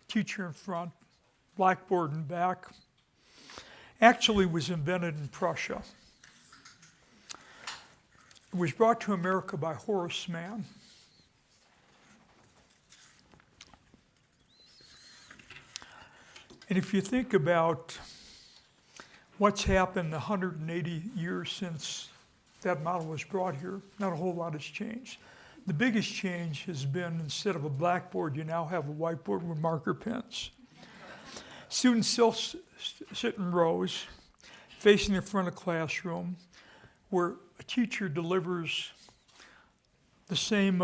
teacher in front, blackboard in back, actually was invented in Prussia. It was brought to America by Horace Mann. And if you think about what's happened 180 years since that model was brought here, not a whole lot has changed. The biggest change has been, instead of a blackboard, you now have a whiteboard with marker pens. Students still sit in rows, facing the front of the classroom, where a teacher delivers the same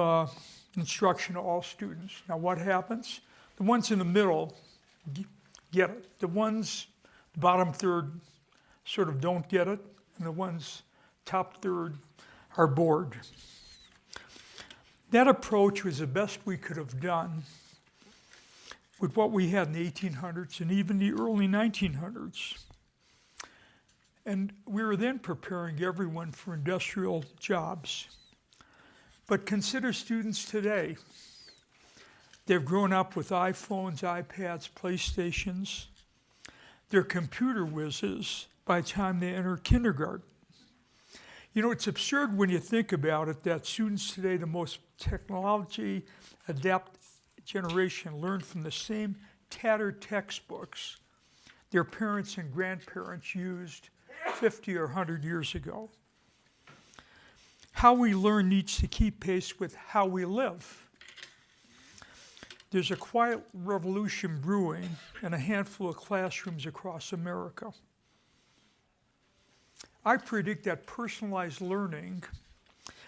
instruction to all students. Now what happens? The ones in the middle get it. The ones, the bottom third, sort of don't get it, and the ones top third are bored. That approach was the best we could have done with what we had in the 1800s and even the early 1900s. And we were then preparing everyone for industrial jobs. But consider students today. They've grown up with iPhones, iPads, PlayStations. They're computer whizzes by the time they enter kindergarten. You know, it's absurd when you think about it that students today, the most technology adept generation, learn from the same tattered textbooks their parents and grandparents used 50 or 100 years ago. How we learn needs to keep pace with how we live. There's a quiet revolution brewing in a handful of classrooms across America. I predict that personalized learning,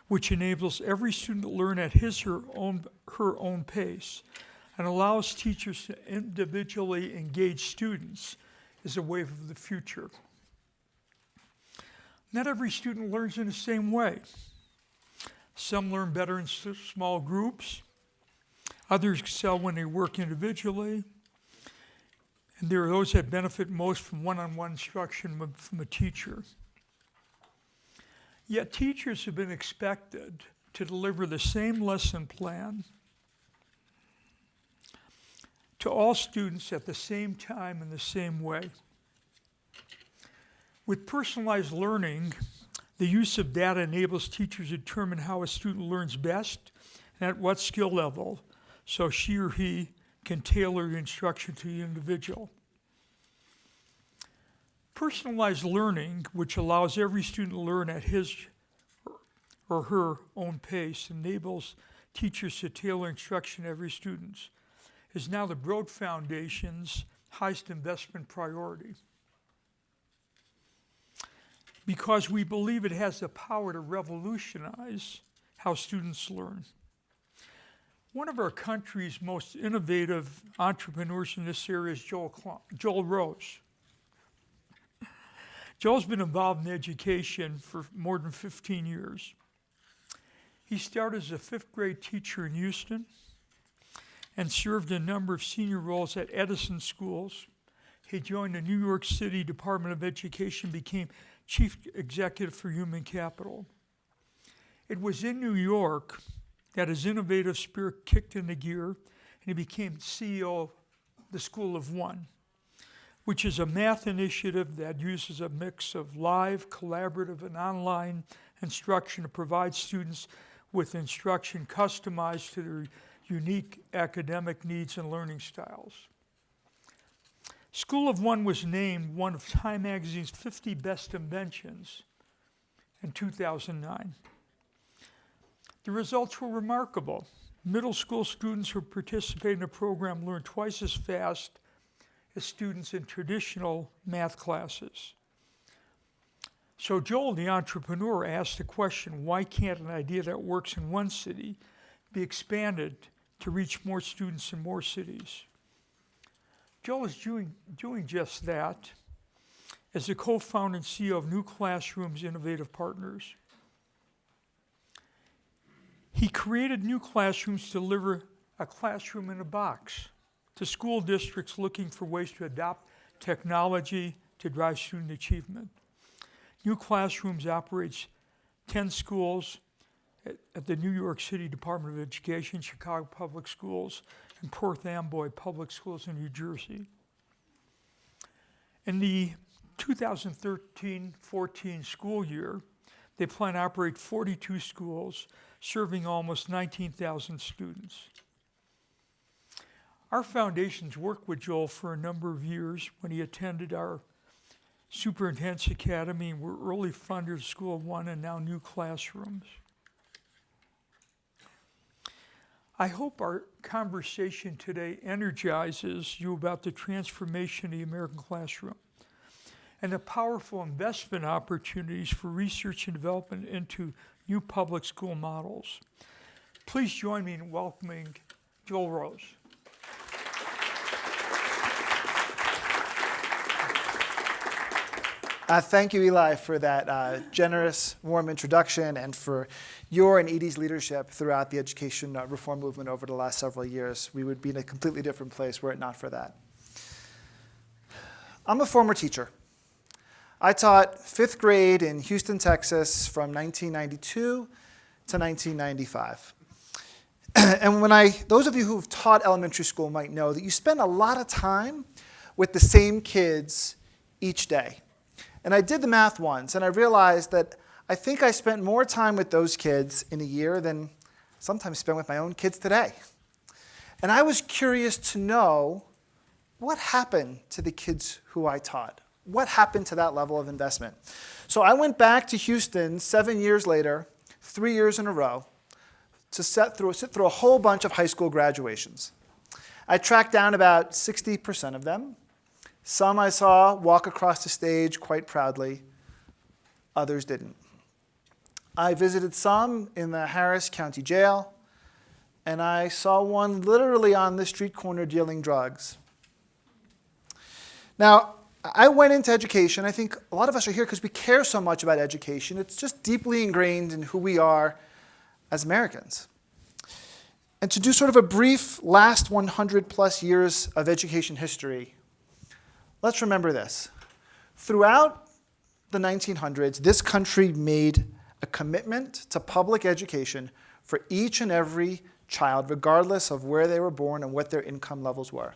which enables every student to learn at his or her own pace and allows teachers to individually engage students, is a wave of the future. Not every student learns in the same way. Some learn better in small groups. Others excel when they work individually. And there are those that benefit most from one-on-one instruction from a teacher. Yet teachers have been expected to deliver the same lesson plan to all students at the same time in the same way. With personalized learning, the use of data enables teachers to determine how a student learns best and at what skill level, so she or he can tailor the instruction to the individual. Personalized learning, which allows every student to learn at his or her own pace, enables teachers to tailor instruction to every student, is now the Broad Foundation's highest investment priority. Because we believe it has the power to revolutionize how students learn. One of our country's most innovative entrepreneurs in this area is Joel Rose. Joel's been involved in education for more than 15 years. He started as a 5th grade teacher in Houston and served a number of senior roles at Edison schools. He joined the New York City Department of Education, became Chief Executive for Human Capital. It was in New York that his innovative spirit kicked into gear, and he became CEO of the School of One, which is a math initiative that uses a mix of live, collaborative, and online instruction to provide students with instruction customized to their unique academic needs and learning styles. School of One was named one of Time Magazine's 50 best inventions in 2009. The results were remarkable. Middle school students who participated in the program learned twice as fast as students in traditional math classes. So Joel, the entrepreneur, asked the question, why can't an idea that works in one city be expanded to reach more students in more cities? Joel is doing just that as the co-founder and CEO of New Classroom's Innovative Partners. He created New Classrooms to deliver a classroom in a box to school districts looking for ways to adopt technology to drive student achievement. New Classrooms operates 10 schools at the New York City Department of Education, Chicago Public Schools, and Perth Amboy Public Schools in New Jersey. In the 2013-14 school year, they plan to operate 42 schools, serving almost 19,000 students. Our foundations worked with Joel for a number of years when he attended our Superintendent's Academy and were early funders of School One and now new classrooms. I hope our conversation today energizes you about the transformation of the American classroom and the powerful investment opportunities for research and development into new public school models. Please join me in welcoming Joel Rose. Thank you, Eli, for that generous, warm introduction and for your and Edie's leadership throughout the education reform movement over the last several years. We would be in a completely different place were it not for that. I'm a former teacher. I taught 5th grade in Houston, Texas from 1992 to 1995. And those of you who've taught elementary school might know that you spend a lot of time with the same kids each day. And I did the math once, and I realized that I think I spent more time with those kids in a year than sometimes spend with my own kids today. And I was curious to know what happened to the kids who I taught. What happened to that level of investment? So I went back to Houston 7 years later, 3 years in a row, to sit through a whole bunch of high school graduations. I tracked down about 60% of them. Some I saw walk across the stage quite proudly. Others didn't. I visited some in the Harris County Jail, and I saw one literally on the street corner dealing drugs. Now, I went into education. I think a lot of us are here because we care so much about education. It's just deeply ingrained in who we are as Americans. And to do sort of a brief last 100 plus years of education history, let's remember this. Throughout the 1900s, this country made a commitment to public education for each and every child, regardless of where they were born and what their income levels were.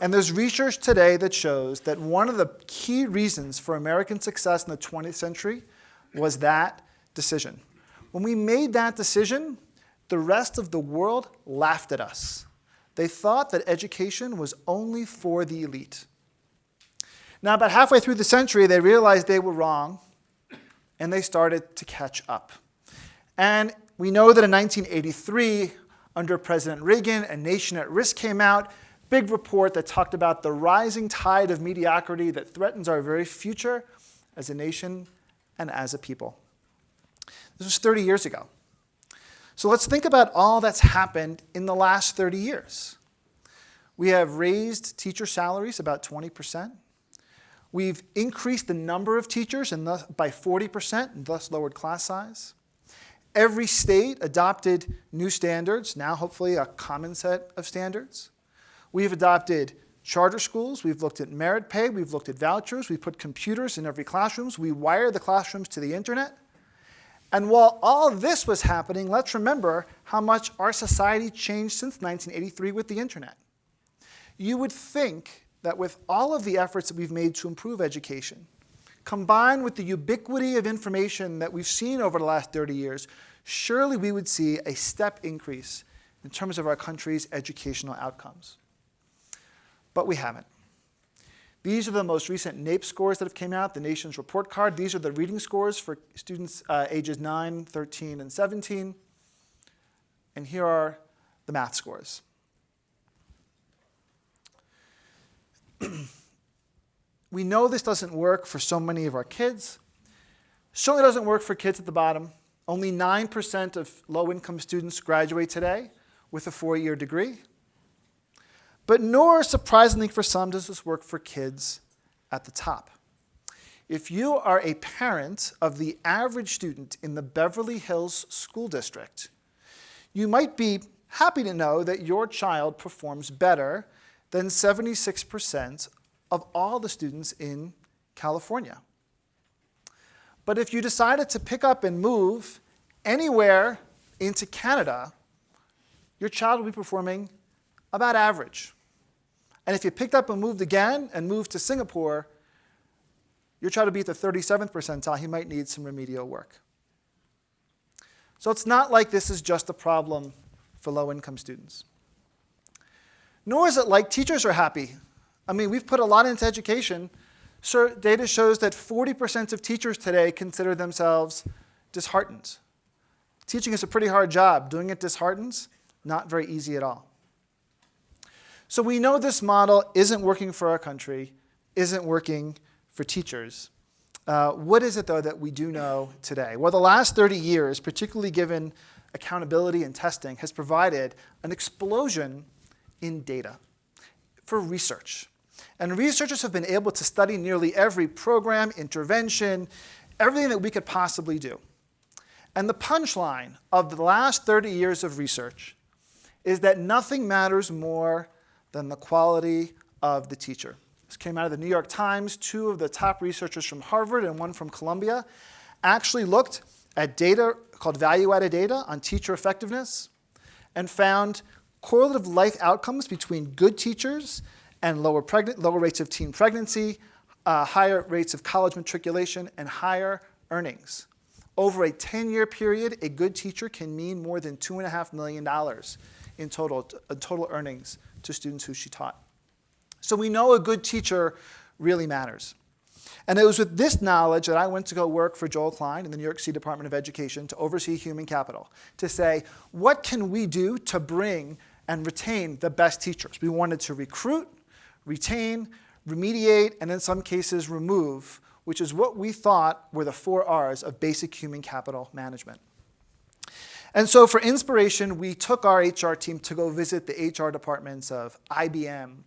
And there's research today that shows that one of the key reasons for American success in the 20th century was that decision. When we made that decision, the rest of the world laughed at us. They thought that education was only for the elite. Now, about halfway through the century, they realized they were wrong, and they started to catch up. And we know that in 1983, under President Reagan, A Nation at Risk came out, big report that talked about the rising tide of mediocrity that threatens our very future as a nation and as a people. This was 30 years ago. So let's think about all that's happened in the last 30 years. We have raised teacher salaries about 20%. We've increased the number of teachers and thus by 40% and thus lowered class size. Every state adopted new standards, now hopefully a common set of standards. We've adopted charter schools. We've looked at merit pay. We've looked at vouchers. We've put computers in every classroom. We wire the classrooms to the internet. And while all this was happening, let's remember how much our society changed since 1983 with the internet. You would think that with all of the efforts that we've made to improve education, combined with the ubiquity of information that we've seen over the last 30 years, surely we would see a step increase in terms of our country's educational outcomes. But we haven't. These are the most recent NAEP scores that have come out, the nation's report card. These are the reading scores for students ages 9, 13, and 17. And here are the math scores. We know this doesn't work for so many of our kids. Certainly doesn't work for kids at the bottom. Only 9% of low-income students graduate today with a 4-year degree. But nor, surprisingly for some, does this work for kids at the top. If you are a parent of the average student in the Beverly Hills School District, you might be happy to know that your child performs better than 76% of all the students in California. But if you decided to pick up and move anywhere into Canada, your child will be performing about average. And if you picked up and moved again and moved to Singapore, your child will be at the 37th percentile. He might need some remedial work. So it's not like this is just a problem for low-income students. Nor is it like teachers are happy. I mean, we've put a lot into education. Data shows that 40% of teachers today consider themselves disheartened. Teaching is a pretty hard job. Doing it disheartens, not very easy at all. So we know this model isn't working for our country, isn't working for teachers. What is it, though, that we do know today? Well, the last 30 years, particularly given accountability and testing, has provided an explosion in data for research. And researchers have been able to study nearly every program, intervention, everything that we could possibly do. And the punchline of the last 30 years of research is that nothing matters more than the quality of the teacher. This came out of the New York Times. Two of the top researchers from Harvard and one from Columbia actually looked at data called value-added data on teacher effectiveness and found correlative life outcomes between good teachers and lower rates of teen pregnancy, higher rates of college matriculation, and higher earnings. Over a 10-year period, a good teacher can mean more than $2.5 million in total earnings to students who she taught. So we know a good teacher really matters. And it was with this knowledge that I went to go work for Joel Klein in the New York City Department of Education to oversee human capital, to say, what can we do to bring and retain the best teachers? We wanted to recruit, retain, remediate, and in some cases remove, which is what we thought were the 4 R's of basic human capital management. And so for inspiration, we took our HR team to go visit the HR departments of IBM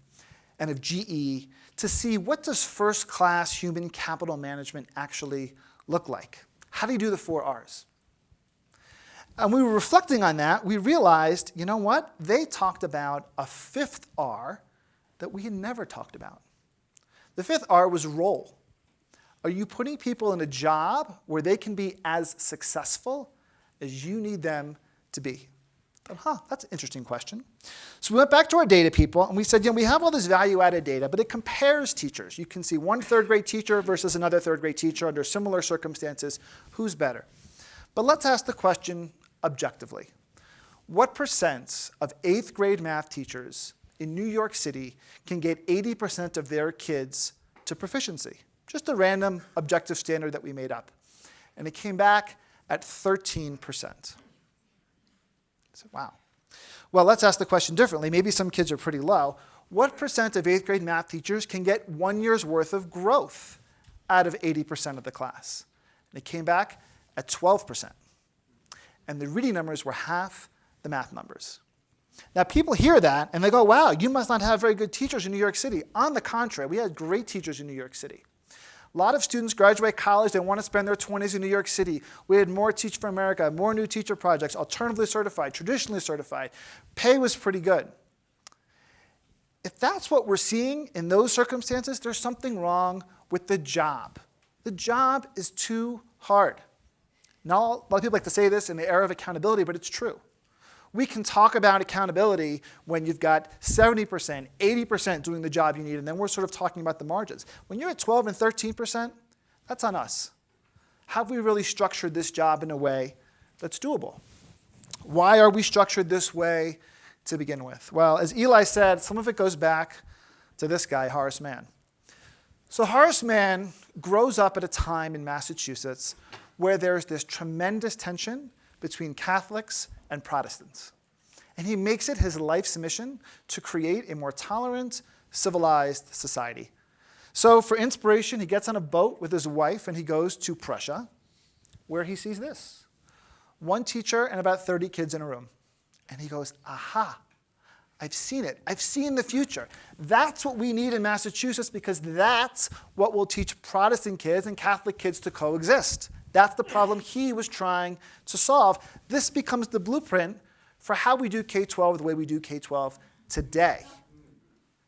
and of GE to see what does first-class human capital management actually look like. How do you do the 4 R's? And we were reflecting on that. We realized, you know what? They talked about a 5th R that we had never talked about. The 5th R was role. Are you putting people in a job where they can be as successful as you need them to be? That's an interesting question. So we went back to our data people, and we said, we have all this value-added data, but it compares teachers. You can see one third-grade teacher versus another third-grade teacher under similar circumstances. Who's better? But let's ask the question objectively. What % of 8th grade math teachers in New York City can get 80% of their kids to proficiency? Just a random objective standard that we made up. And it came back at 13%. I said, wow. Well, let's ask the question differently. Maybe some kids are pretty low. What % of 8th grade math teachers can get 1 year's worth of growth out of 80% of the class? And it came back at 12%. And the reading numbers were half the math numbers. Now, people hear that, and they go, wow, you must not have very good teachers in New York City. On the contrary, we had great teachers in New York City. A lot of students graduate college, they want to spend their 20s in New York City. We had more Teach for America, more new teacher projects, alternatively certified, traditionally certified. Pay was pretty good. If that's what we're seeing in those circumstances, there's something wrong with the job. The job is too hard. Now, a lot of people like to say this in the era of accountability, but it's true. We can talk about accountability when you've got 70%, 80% doing the job you need, and then we're sort of talking about the margins. When you're at 12 and 13%, that's on us. Have we really structured this job in a way that's doable? Why are we structured this way to begin with? Well, as Eli said, some of it goes back to this guy, Horace Mann. So Horace Mann grows up at a time in Massachusetts where there's this tremendous tension between Catholics and Protestants. And he makes it his life's mission to create a more tolerant, civilized society. So for inspiration, he gets on a boat with his wife and he goes to Prussia, where he sees this. 1 teacher and about 30 kids in a room. And he goes, aha, I've seen it. I've seen the future. That's what we need in Massachusetts because that's what will teach Protestant kids and Catholic kids to coexist. That's the problem he was trying to solve. This becomes the blueprint for how we do K-12 the way we do K-12 today.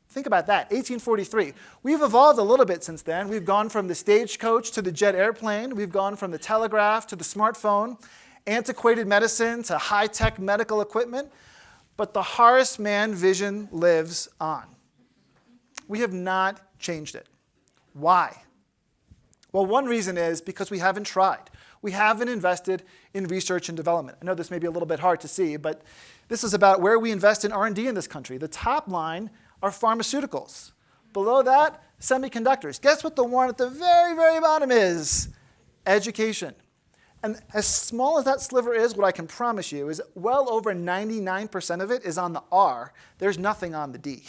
Think about that, 1843. We've evolved a little bit since then. We've gone from the stagecoach to the jet airplane. We've gone from the telegraph to the smartphone. antiquated medicine to high-tech medical equipment, but the Horace Mann vision lives on. We have not changed it. Why? Well, one reason is because we haven't tried. We haven't invested in research and development. I know this may be a little bit hard to see, but this is about where we invest in R&D in this country. The top line are pharmaceuticals. Below that, semiconductors. Guess what the one at the very, very bottom is? Education. And as small as that sliver is, what I can promise you is well over 99% of it is on the R. There's nothing on the D.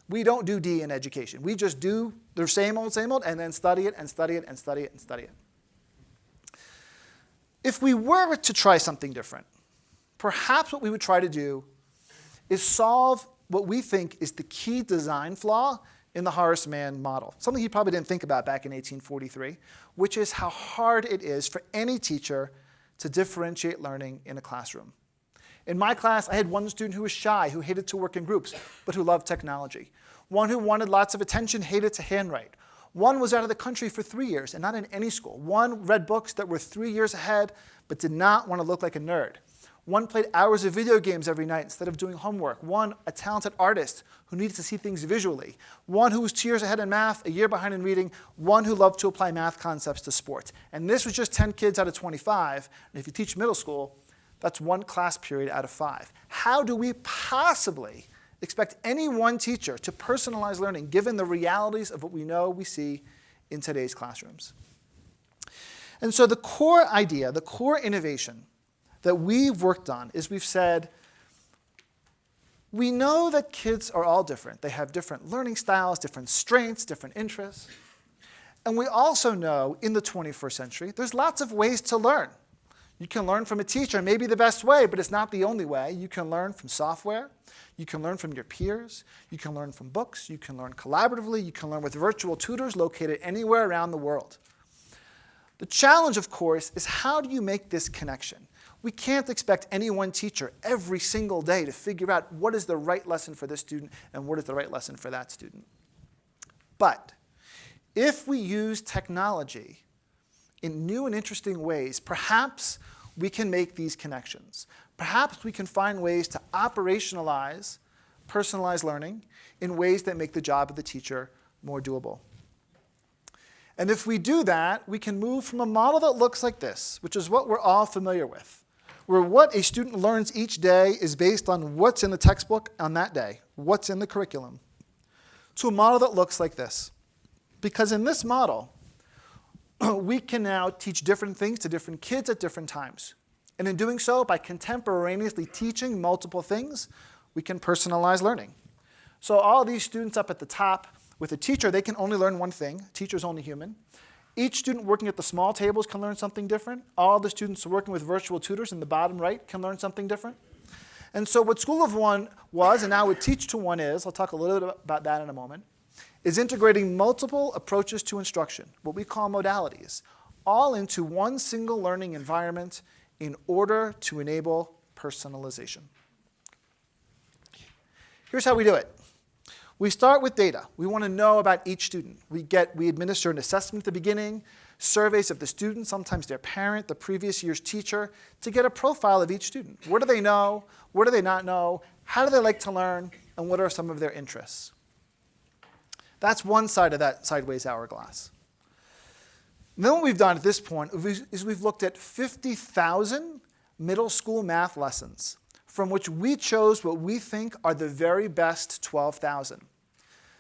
We don't do D in education. We just do the same old, and then study it and study it and study it and study it. If we were to try something different, perhaps what we would try to do is solve what we think is the key design flaw in the Horace Mann model, something he probably didn't think about back in 1843, which is how hard it is for any teacher to differentiate learning in a classroom. In my class, I had one student who was shy, who hated to work in groups, but who loved technology. One who wanted lots of attention, hated to handwrite. One was out of the country for 3 years and not in any school. One read books that were 3 years ahead, but did not want to look like a nerd. One played hours of video games every night instead of doing homework. One, a talented artist who needed to see things visually. One who was 2 years ahead in math, a year behind in reading. One who loved to apply math concepts to sports. And this was just 10 kids out of 25. And if you teach middle school, that's one class period out of 5. How do we possibly expect any one teacher to personalize learning given the realities of what we know we see in today's classrooms? And so the core idea, the core innovation that we've worked on is we've said, we know that kids are all different. They have different learning styles, different strengths, different interests. And we also know in the 21st century, there's lots of ways to learn. You can learn from a teacher, maybe the best way, but it's not the only way. You can learn from software. You can learn from your peers. You can learn from books. You can learn collaboratively. You can learn with virtual tutors located anywhere around the world. The challenge, of course, is how do you make this connection? We can't expect any one teacher every single day to figure out what is the right lesson for this student and what is the right lesson for that student. But if we use technology in new and interesting ways, perhaps we can make these connections. Perhaps we can find ways to operationalize personalized learning in ways that make the job of the teacher more doable. And if we do that, we can move from a model that looks like this, which is what we're all familiar with, where what a student learns each day is based on what's in the textbook on that day, what's in the curriculum, to a model that looks like this. Because in this model, we can now teach different things to different kids at different times. And in doing so, by contemporaneously teaching multiple things, we can personalize learning. So all these students up at the top, with a teacher, they can only learn one thing. Teacher's only human. Each student working at the small tables can learn something different. All the students working with virtual tutors in the bottom right can learn something different. And so what School of One was, and now what Teach to One is, I'll talk a little bit about that in a moment, is integrating multiple approaches to instruction, what we call modalities, all into one single learning environment in order to enable personalization. Here's how we do it. We start with data. We want to know about each student. We administer an assessment at the beginning, surveys of the student, sometimes their parent, the previous year's teacher, to get a profile of each student. What do they know? What do they not know? How do they like to learn? And what are some of their interests? That's one side of that sideways hourglass. And then what we've done at this point is we've looked at 50,000 middle school math lessons, from which we chose what we think are the very best 12,000.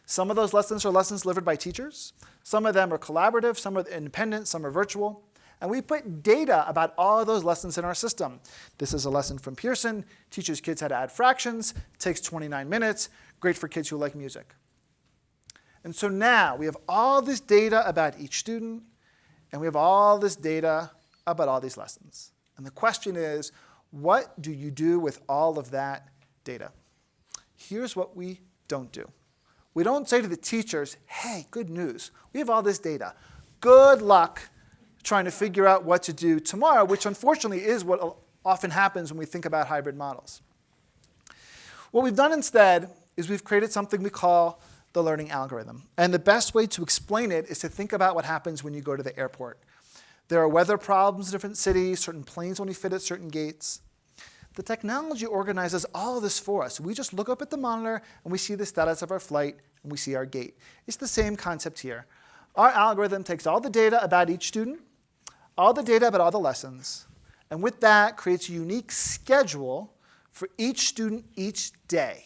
Some of those lessons are lessons delivered by teachers. Some of them are collaborative, some are independent, some are virtual. And we put data about all of those lessons in our system. This is a lesson from Pearson, teaches kids how to add fractions, takes 29 minutes, great for kids who like music. And so now we have all this data about each student, and we have all this data about all these lessons. And the question is, what do you do with all of that data? Here's what we don't do. We don't say to the teachers, hey, good news, we have all this data. Good luck trying to figure out what to do tomorrow, which unfortunately is what often happens when we think about hybrid models. What we've done instead is we've created something we call the learning algorithm. And the best way to explain it is to think about what happens when you go to the airport. There are weather problems in different cities, certain planes only fit at certain gates. The technology organizes all of this for us. We just look up at the monitor and we see the status of our flight and we see our gate. It's the same concept here. Our algorithm takes all the data about each student, all the data about all the lessons, and with that creates a unique schedule for each student each day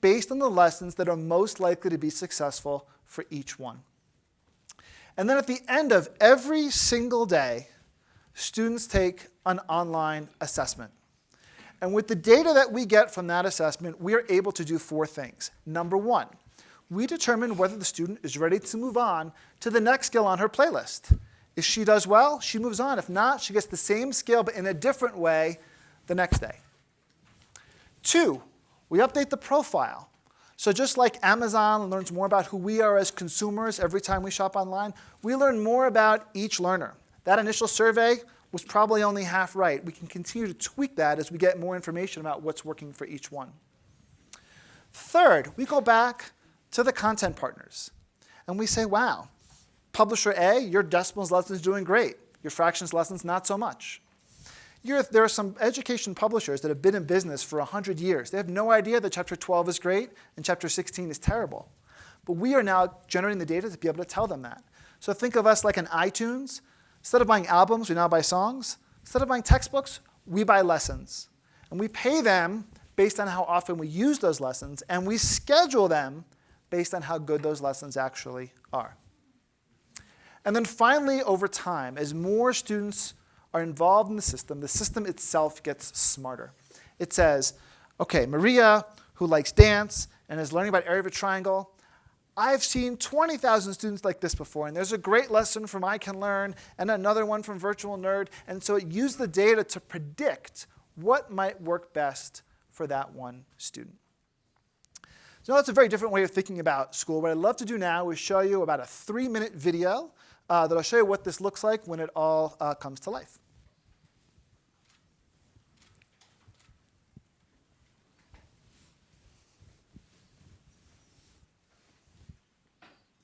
based on the lessons that are most likely to be successful for each one. And then at the end of every single day, students take an online assessment. And with the data that we get from that assessment, we are able to do 4 things. Number 1, we determine whether the student is ready to move on to the next skill on her playlist. If she does well, she moves on. If not, she gets the same skill but in a different way the next day. 2, we update the profile. So just like Amazon learns more about who we are as consumers every time we shop online, we learn more about each learner. That initial survey was probably only half right. We can continue to tweak that as we get more information about what's working for each one. 3rd, we go back to the content partners and we say, wow, publisher A, your decimals lesson is doing great. Your fractions lesson's not so much. There are some education publishers that have been in business for 100 years. They have no idea that chapter 12 is great and chapter 16 is terrible. But we are now generating the data to be able to tell them that. So think of us like an iTunes. Instead of buying albums, we now buy songs. Instead of buying textbooks, we buy lessons. And we pay them based on how often we use those lessons, and we schedule them based on how good those lessons actually are. And then finally, over time, as more students are involved in the system itself gets smarter. It says, okay, Maria, who likes dance and is learning about area of a triangle, I've seen 20,000 students like this before, and there's a great lesson from I Can Learn and another one from Virtual Nerd, and so it used the data to predict what might work best for that one student. So that's a very different way of thinking about school. What I'd love to do now is show you about a 3-minute video that'll show you what this looks like when it all comes to life.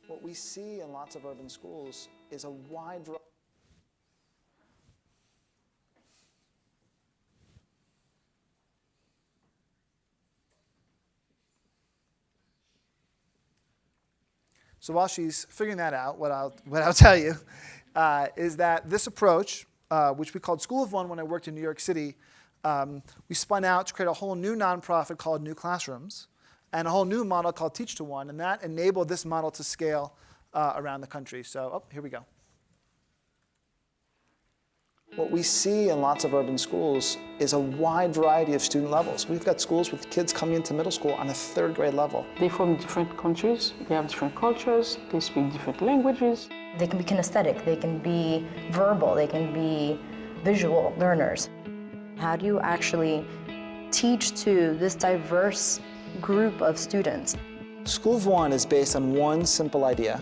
What we see in lots of urban schools is a wide variety. So while she's figuring that out, what I'll tell you is that this approach, which we called School of One when I worked in New York City, we spun out to create a whole new nonprofit called New Classrooms and a whole new model called Teach to One, and that enabled this model to scale around the country. So, here we go. What we see in lots of urban schools is a wide variety of student levels. We've got schools with kids coming into middle school on a 3rd grade level. They're from different countries, they have different cultures, they speak different languages. They can be kinesthetic, they can be verbal, they can be visual learners. How do you actually teach to this diverse group of students? School of One is based on one simple idea,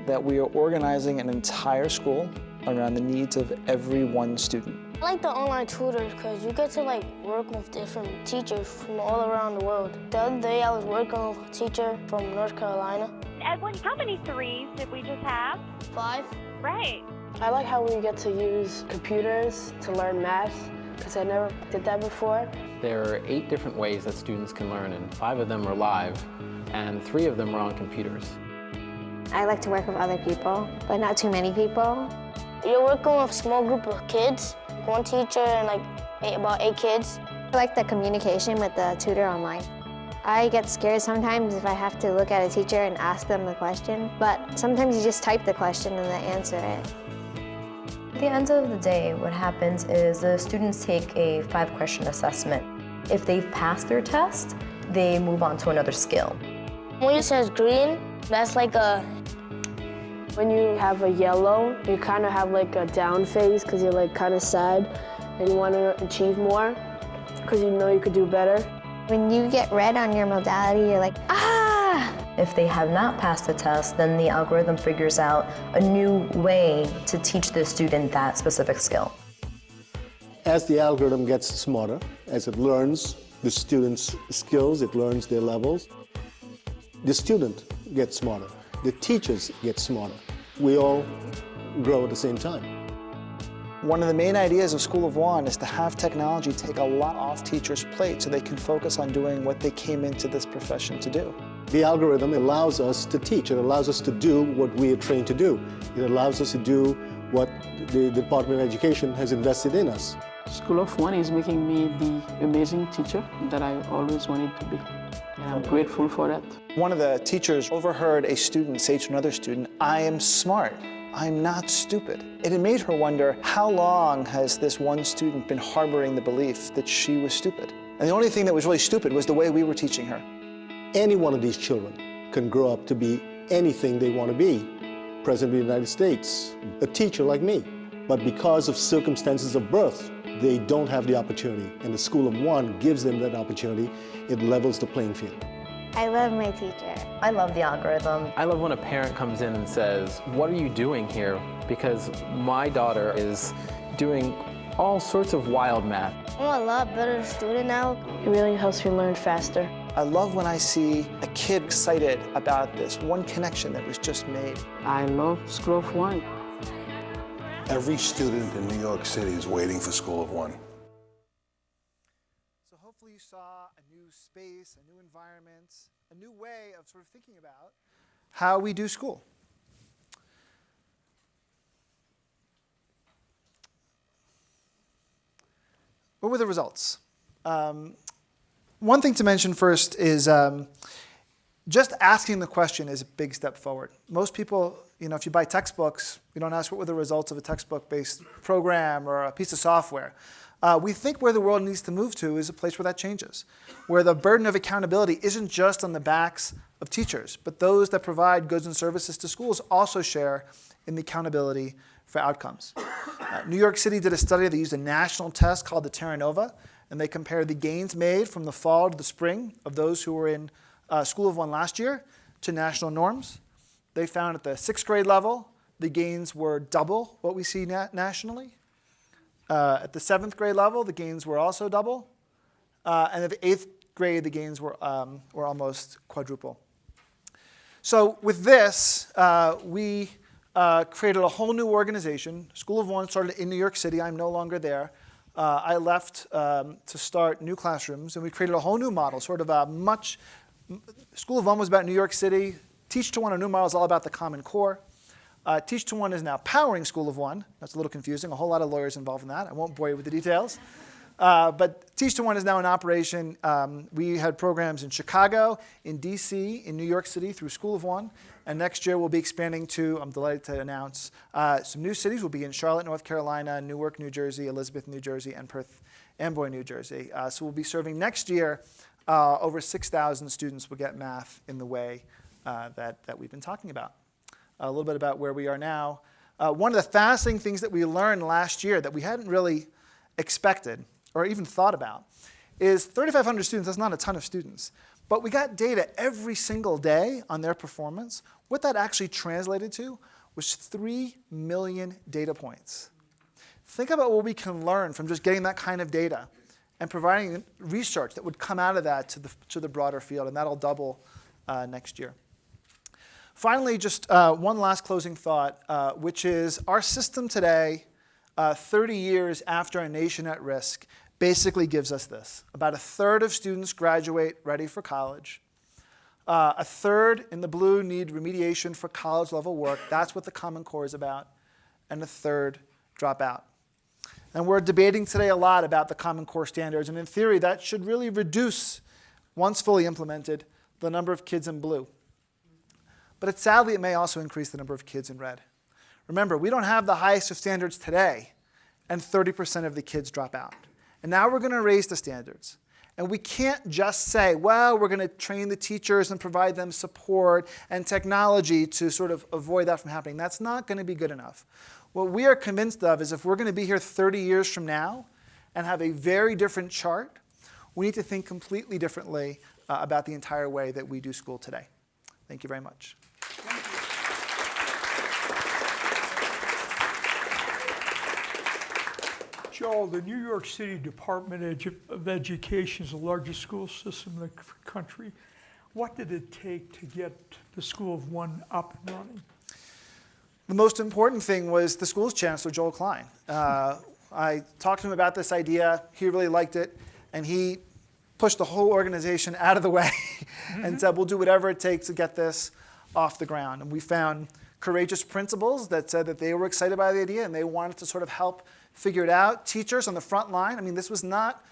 that we are organizing an entire school around the needs of every one student. I like the online tutors because you get to work with different teachers from all around the world. The other day I was working with a teacher from North Carolina. Edwin, how many 3s did we just have? 5. Right. I like how we get to use computers to learn math because I never did that before. There are 8 different ways that students can learn, and 5 of them are live, and 3 of them are on computers. I like to work with other people, but not too many people. You're working with a small group of kids, one teacher and about 8 kids. I like the communication with the tutor online. I get scared sometimes if I have to look at a teacher and ask them the question, but sometimes you just type the question and they answer it. At the end of the day, what happens is the students take a 5-question assessment. If they've passed their test, they move on to another skill. When it says green, that's like a... When you have a yellow, you kind of have a down phase because you're kind of sad and you want to achieve more because you know you could do better. When you get red on your modality, you're like, ah! If they have not passed the test, then the algorithm figures out a new way to teach the student that specific skill. As the algorithm gets smarter, as it learns the student's skills, it learns their levels, the student gets smarter, the teachers get smarter. We all grow at the same time. One of the main ideas of School of One is to have technology take a lot off teachers' plate so they can focus on doing what they came into this profession to do. The algorithm allows us to teach. It allows us to do what we are trained to do. It allows us to do what the Department of Education has invested in us. School of One is making me the amazing teacher that I always wanted to be. And I'm grateful for that. One of the teachers overheard a student say to another student, "I am smart. I'm not stupid." It had made her wonder, how long has this one student been harboring the belief that she was stupid? And the only thing that was really stupid was the way we were teaching her. Any one of these children can grow up to be anything they want to be. President of the United States, a teacher like me. But because of circumstances of birth, they don't have the opportunity. And the School of One gives them that opportunity. It levels the playing field. I love my teacher. I love the algorithm. I love when a parent comes in and says, "What are you doing here?" Because my daughter is doing all sorts of wild math. I'm a lot better student now. It really helps me learn faster. I love when I see a kid excited about this one connection that was just made. I love School of One. Every student in New York City is waiting for School of One. So hopefully you saw a new space, a new environment, a new way of sort of thinking about how we do school. What were the results? One thing to mention first is just asking the question is a big step forward. Most people, if you buy textbooks, we don't ask what were the results of a textbook-based program or a piece of software. We think where the world needs to move to is a place where that changes, where the burden of accountability isn't just on the backs of teachers, but those that provide goods and services to schools also share in the accountability for outcomes. New York City did a study that used a national test called the Terra Nova, and they compared the gains made from the fall to the spring of those who were in School of One last year to national norms. They found at the 6th grade level, the gains were double what we see nationally. At the 7th grade level, the gains were also double. And at the 8th grade, the gains were almost quadruple. So with this, we created a whole new organization. School of One started in New York City. I'm no longer there. I left to start new classrooms, and we created a whole new model, sort of a School of One was about New York City. Teach to One, a new model, is all about the Common Core. Teach to One is now powering School of One. That's a little confusing. A whole lot of lawyers involved in that. I won't bore you with the details. But Teach to One is now in operation. We had programs in Chicago, in DC, in New York City through School of One. And next year we'll be expanding to, I'm delighted to announce, some new cities. We'll be in Charlotte, North Carolina, Newark, New Jersey, Elizabeth, New Jersey, and Perth Amboy, New Jersey. So we'll be serving next year over 6,000 students will get math in the way that we've been talking about. A little bit about where we are now. One of the fascinating things that we learned last year that we hadn't really expected or even thought about is 3,500 students. That's not a ton of students. But we got data every single day on their performance. What that actually translated to was 3 million data points. Think about what we can learn from just getting that kind of data and providing research that would come out of that to the broader field, and that'll double next year. Finally, just one last closing thought, which is our system today, 30 years after a nation at risk, basically gives us this. About a third of students graduate ready for college. A third in the blue need remediation for college level work. That's what the Common Core is about. And a third drop out. And we're debating today a lot about the Common Core standards. And in theory, that should really reduce, once fully implemented, the number of kids in blue. But sadly, it may also increase the number of kids in red. Remember, we don't have the highest of standards today, and 30% of the kids drop out. And now we're going to raise the standards. And we can't just say, well, we're going to train the teachers and provide them support and technology to sort of avoid that from happening. That's not going to be good enough. What we are convinced of is if we're going to be here 30 years from now and have a very different chart, we need to think completely differently about the entire way that we do school today. Thank you very much. Joel, the New York City Department of Education is the largest school system in the country. What did it take to get the School of One up and running? The most important thing was the school's chancellor, Joel Klein. I talked to him about this idea. He really liked it, and he pushed the whole organization out of the way and said, we'll do whatever it takes to get this off the ground. And we found courageous principals that said that they were excited by the idea and they wanted to sort of help figure it out. Teachers on the front line. I mean, this was not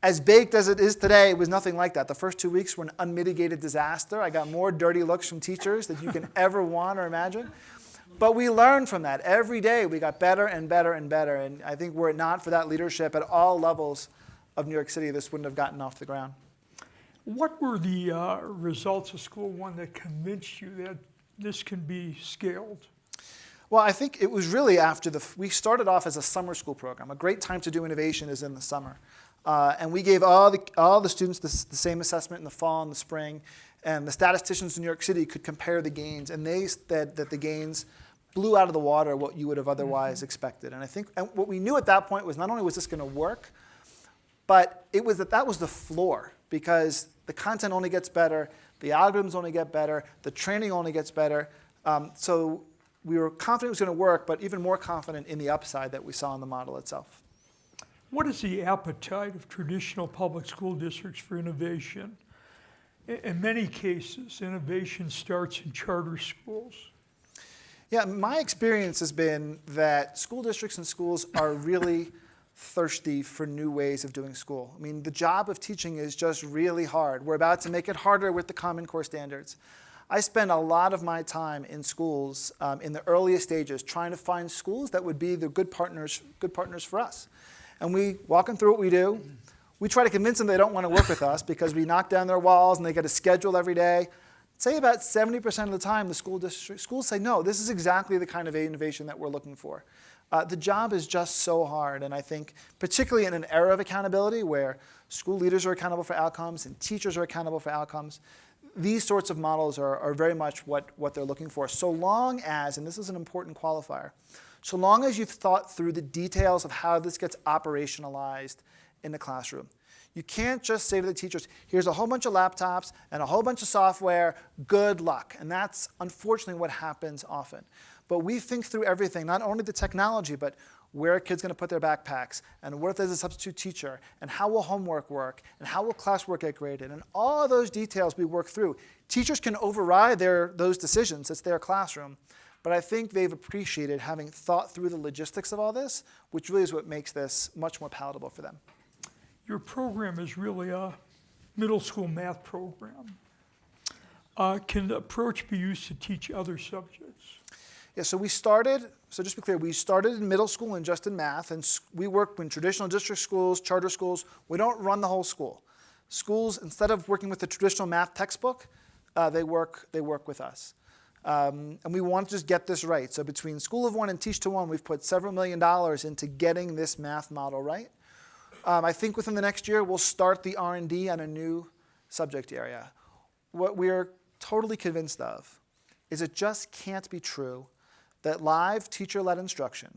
as baked as it is today. It was nothing like that. The first 2 weeks were an unmitigated disaster. I got more dirty looks from teachers than you can ever want or imagine. But we learned from that. Every day we got better and better and better. And I think were it not for that leadership at all levels of New York City, this wouldn't have gotten off the ground. What were the results of School One that convinced you that this can be scaled? Well, I think it was really after we started off as a summer school program. A great time to do innovation is in the summer. And we gave all the students the same assessment in the fall and the spring. And the statisticians in New York City could compare the gains. And they said that the gains blew out of the water what you would have otherwise expected. And I think what we knew at that point was not only was this going to work, but it was that was the floor, because the content only gets better, the algorithms only get better, the training only gets better. So we were confident it was going to work, but even more confident in the upside that we saw in the model itself. What is the appetite of traditional public school districts for innovation? In many cases, innovation starts in charter schools. Yeah, my experience has been that school districts and schools are really thirsty for new ways of doing school. I mean, the job of teaching is just really hard. We're about to make it harder with the Common Core standards. I spend a lot of my time in schools in the earliest stages trying to find schools that would be the good partners for us. And we walk them through what we do. We try to convince them they don't want to work with us because we knock down their walls and they get a schedule every day. I'd say about 70% of the time the schools say, no, this is exactly the kind of innovation that we're looking for. The job is just so hard, and I think particularly in an era of accountability where school leaders are accountable for outcomes and teachers are accountable for outcomes, these sorts of models are very much what they're looking for. So long as, and this is an important qualifier, so long as you've thought through the details of how this gets operationalized in the classroom. You can't just say to the teachers, here's a whole bunch of laptops and a whole bunch of software, good luck. And that's unfortunately what happens often. But we think through everything, not only the technology, but where are kids going to put their backpacks, and what if there's a substitute teacher, and how will homework work, and how will classwork get graded, and all of those details we work through. Teachers can override those decisions, it's their classroom, but I think they've appreciated having thought through the logistics of all this, which really is what makes this much more palatable for them. Your program is really a middle school math program. Can the approach be used to teach other subjects? Yeah, so just to be clear, we started in middle school and just in math, and we work in traditional district schools, charter schools. We don't run the whole school. Schools, instead of working with the traditional math textbook, they work with us. And we want to just get this right. So between School of One and Teach to One, we've put several $1 million into getting this math model right. I think within the next year, we'll start the R&D on a new subject area. What we're totally convinced of is it just can't be true that live teacher-led instruction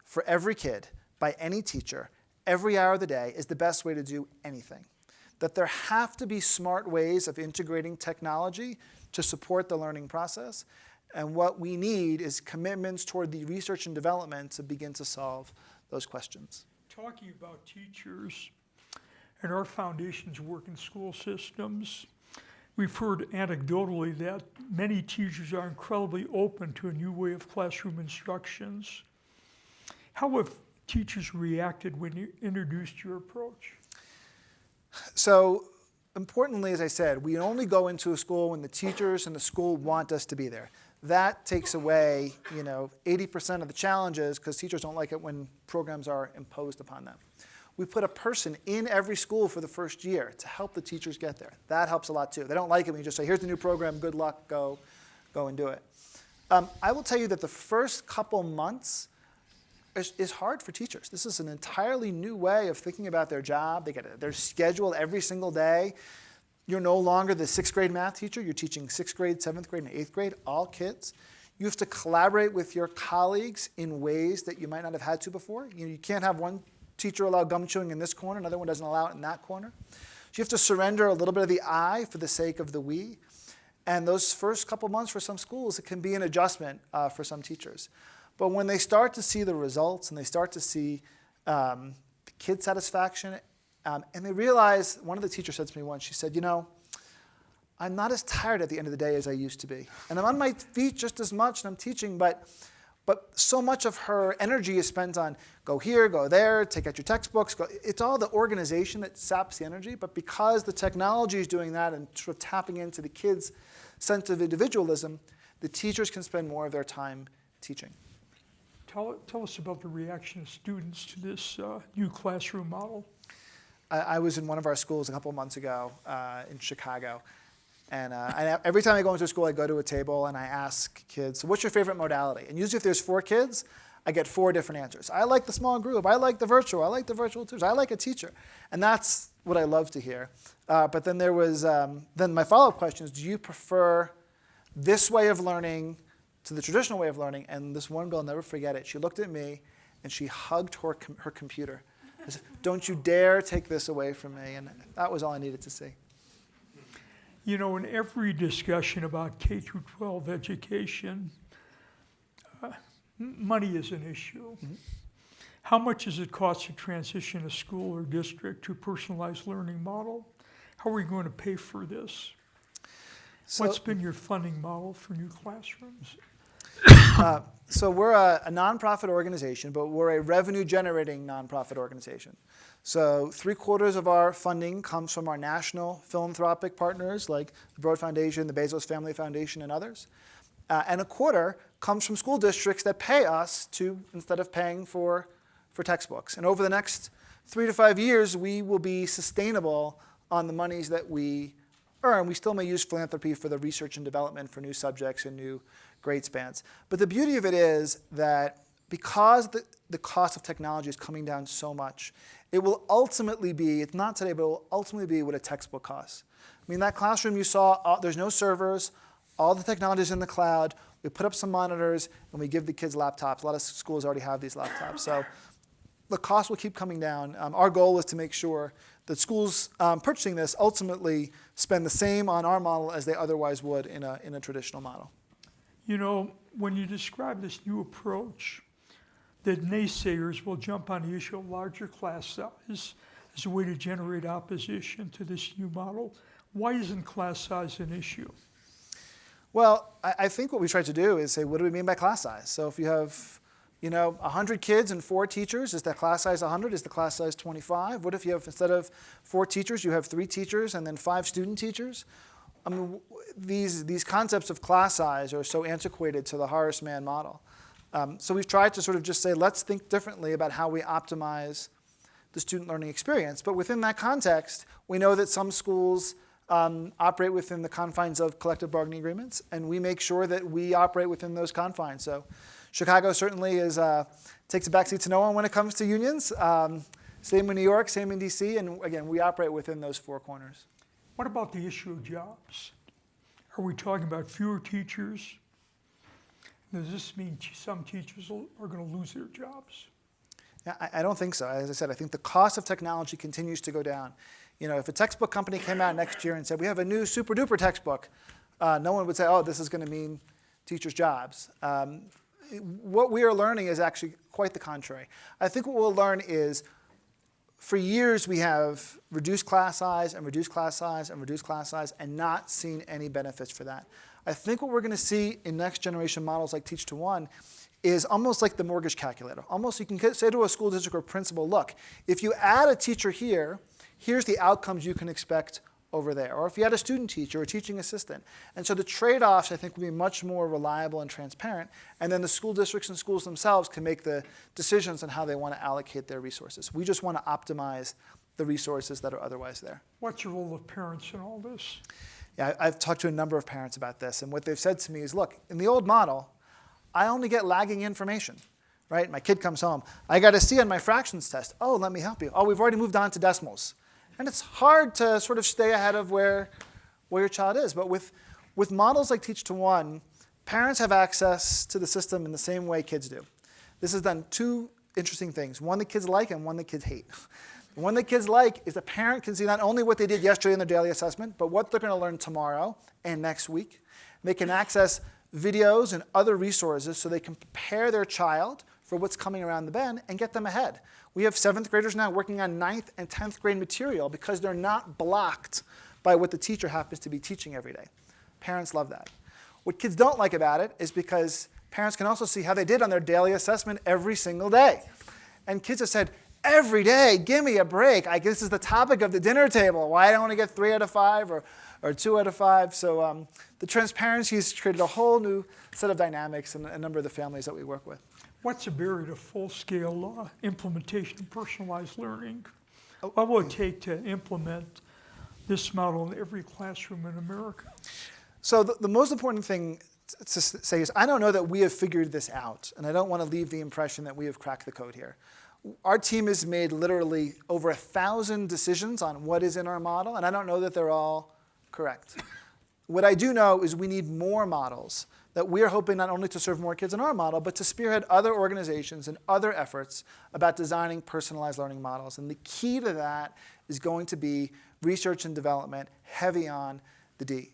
for every kid by any teacher every hour of the day is the best way to do anything. That there have to be smart ways of integrating technology to support the learning process. And what we need is commitments toward the research and development to begin to solve those questions. Talking about teachers and our foundation's work in school systems, we've heard anecdotally that many teachers are incredibly open to a new way of classroom instructions. How have teachers reacted when you introduced your approach? So importantly, as I said, we only go into a school when the teachers and the school want us to be there. That takes away 80% of the challenges because teachers don't like it when programs are imposed upon them. We put a person in every school for the first year to help the teachers get there. That helps a lot too. They don't like it when you just say, here's the new program, good luck, go and do it. I will tell you that the first couple months is hard for teachers. This is an entirely new way of thinking about their job. They get their schedule every single day. You're no longer the 6th grade math teacher. You're teaching 6th grade, 7th grade, and 8th grade, all kids. You have to collaborate with your colleagues in ways that you might not have had to before. You can't have one teacher allow gum chewing in this corner, another one doesn't allow it in that corner. So you have to surrender a little bit of the I for the sake of the we. And those first couple months for some schools, it can be an adjustment for some teachers. But when they start to see the results and they start to see the kid satisfaction, and they realize, one of the teachers said to me once, she said, I'm not as tired at the end of the day as I used to be. And I'm on my feet just as much and I'm teaching, but so much of her energy is spent on go here, go there, take out your textbooks. It's all the organization that saps the energy, but because the technology is doing that and sort of tapping into the kids' sense of individualism, the teachers can spend more of their time teaching. Tell us about the reaction of students to this new classroom model. I was in one of our schools a couple of months ago in Chicago. And every time I go into a school, I go to a table and I ask kids, so what's your favorite modality? And usually if there's 4 kids, I get 4 different answers. I like the small group. I like the virtual tutors. I like a teacher. And that's what I love to hear. But then there was, then my follow-up question is, do you prefer this way of learning to the traditional way of learning? And this one girl, I'll never forget it. She looked at me and she hugged her computer. I said, don't you dare take this away from me. And that was all I needed to see. In every discussion about K-12 education, money is an issue. Mm-hmm. How much does it cost to transition a school or district to a personalized learning model? How are we going to pay for this? What's been your funding model for new classrooms? So we're a nonprofit organization, but we're a revenue-generating nonprofit organization. So 3/4 of our funding comes from our national philanthropic partners like the Broad Foundation, the Bezos Family Foundation, and others. And 1/4 comes from school districts that pay us instead of paying for textbooks. And over the next 3 to 5 years, we will be sustainable on the monies that we earn. We still may use philanthropy for the research and development for new subjects and new grade spans. But the beauty of it is that because the cost of technology is coming down so much, it will ultimately be, it's not today, but it will ultimately be what a textbook costs. I mean, that classroom you saw, there's no servers, all the technology is in the cloud, we put up some monitors, and we give the kids laptops. A lot of schools already have these laptops. So the cost will keep coming down. Our goal is to make sure that schools purchasing this ultimately spend the same on our model as they otherwise would in a traditional model. When you describe this new approach, that naysayers will jump on the issue of larger class size as a way to generate opposition to this new model. Why isn't class size an issue? Well, I think what we try to do is say, what do we mean by class size? So if you have 100 kids and 4 teachers, is that class size 100? Is the class size 25? What if you have, instead of 4 teachers, you have 3 teachers and then 5 student teachers? I mean, these concepts of class size are so antiquated to the Horace Mann model. So we've tried to sort of just say, let's think differently about how we optimize the student learning experience. But within that context, we know that some schools operate within the confines of collective bargaining agreements, and we make sure that we operate within those confines. So Chicago certainly takes a backseat to no one when it comes to unions. Same in New York, same in DC, and again, we operate within those 4 corners. What about the issue of jobs? Are we talking about fewer teachers? Does this mean some teachers are going to lose their jobs? I don't think so. As I said, I think the cost of technology continues to go down. If a textbook company came out next year and said, we have a new super duper textbook, no one would say, oh, this is going to mean teachers' jobs. What we are learning is actually quite the contrary. I think what we'll learn is, for years we have reduced class size and reduced class size and reduced class size and not seen any benefits for that. I think what we're going to see in next generation models like Teach to One is almost like the mortgage calculator. Almost you can say to a school district or principal, look, if you add a teacher here, here's the outcomes you can expect over there. Or if you had a student teacher or a teaching assistant. And so the trade-offs, I think, will be much more reliable and transparent. And then the school districts and schools themselves can make the decisions on how they want to allocate their resources. We just want to optimize the resources that are otherwise there. What's the role of parents in all this? Yeah, I've talked to a number of parents about this. And what they've said to me is, look, in the old model, I only get lagging information. Right? My kid comes home. I got a C on my fractions test. Oh, let me help you. Oh, we've already moved on to decimals. And it's hard to sort of stay ahead of where your child is. But with models like Teach to One, parents have access to the system in the same way kids do. This has done 2 interesting things. One that kids like and one that kids hate. The one that kids like is the parent can see not only what they did yesterday in their daily assessment, but what they're going to learn tomorrow and next week. They can access videos and other resources so they can prepare their child for what's coming around the bend and get them ahead. We have 7th graders now working on 9th and 10th grade material because they're not blocked by what the teacher happens to be teaching every day. Parents love that. What kids don't like about it is because parents can also see how they did on their daily assessment every single day. And kids have said, every day, give me a break. This is the topic of the dinner table. Why don't I get 3 out of 5 or 2 out of 5? So the transparency has created a whole new set of dynamics in a number of the families that we work with. What's the barrier to full-scale implementation of personalized learning? What will it take to implement this model in every classroom in America? So the most important thing to say is I don't know that we have figured this out, and I don't want to leave the impression that we have cracked the code here. Our team has made literally over 1,000 decisions on what is in our model, and I don't know that they're all correct. What I do know is we need more models that we are hoping not only to serve more kids in our model, but to spearhead other organizations and other efforts about designing personalized learning models. And the key to that is going to be research and development, heavy on the D.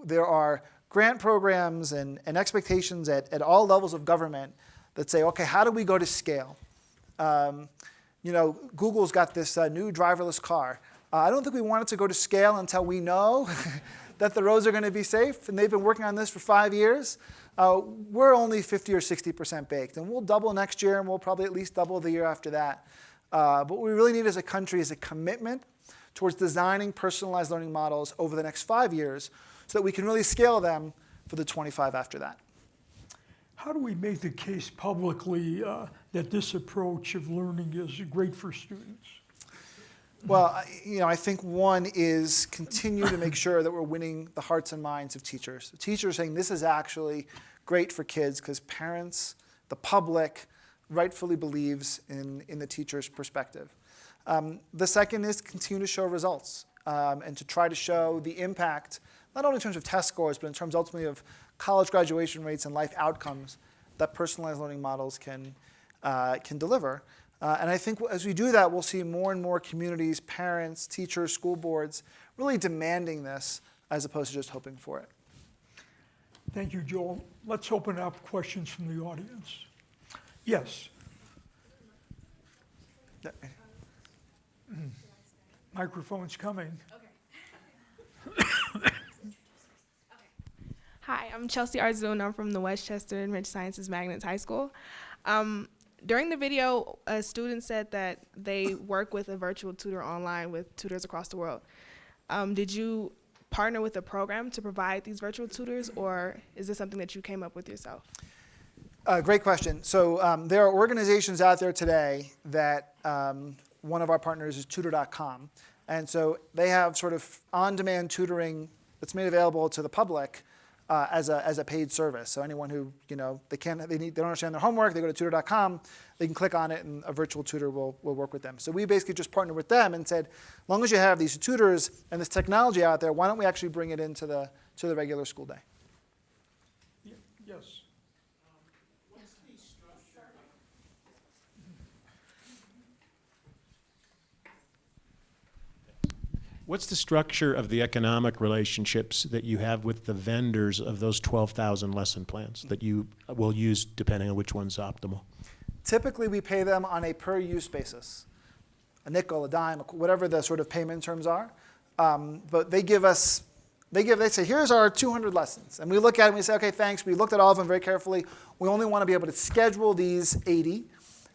There are grant programs and expectations at all levels of government that say, okay, how do we go to scale? Google's got this new driverless car. I don't think we want it to go to scale until we know that the roads are going to be safe, and they've been working on this for 5 years. We're only 50 or 60% baked, and we'll double next year, and we'll probably at least double the year after that. But what we really need as a country is a commitment towards designing personalized learning models over the next 5 years so that we can really scale them for the 25 after that. How do we make the case publicly that this approach of learning is great for students? Well, I think one is continue to make sure that we're winning the hearts and minds of teachers. The teachers are saying this is actually great for kids because parents, the public, rightfully believes in the teacher's perspective. The second is continue to show results and to try to show the impact, not only in terms of test scores, but in terms ultimately of college graduation rates and life outcomes that personalized learning models can deliver. And I think as we do that, we'll see more and more communities, parents, teachers, school boards really demanding this as opposed to just hoping for it. Thank you, Joel. Let's open up questions from the audience. Yes. Microphone's coming. Hi, I'm Chelsea Arzun. I'm from the Westchester Enriched Sciences Magnets High School. During the video, a student said that they work with a virtual tutor online with tutors across the world. Did you partner with a program to provide these virtual tutors, or is this something that you came up with yourself? Great question. So there are organizations out there today that one of our partners is Tutor.com. And so they have sort of on-demand tutoring that's made available to the public as a paid service. So anyone who, they don't understand their homework, they go to Tutor.com, they can click on it and a virtual tutor will work with them. So we basically just partnered with them and said, as long as you have these tutors and this technology out there, why don't we actually bring it into the regular school day? Yes. What's the structure of the economic relationships that you have with the vendors of those 12,000 lesson plans that you will use depending on which one's optimal? Typically, we pay them on a per-use basis, a nickel, a dime, whatever the sort of payment terms are. But they say, here's our 200 lessons. And we look at it and we say, okay, thanks. We looked at all of them very carefully. We only want to be able to schedule these 80.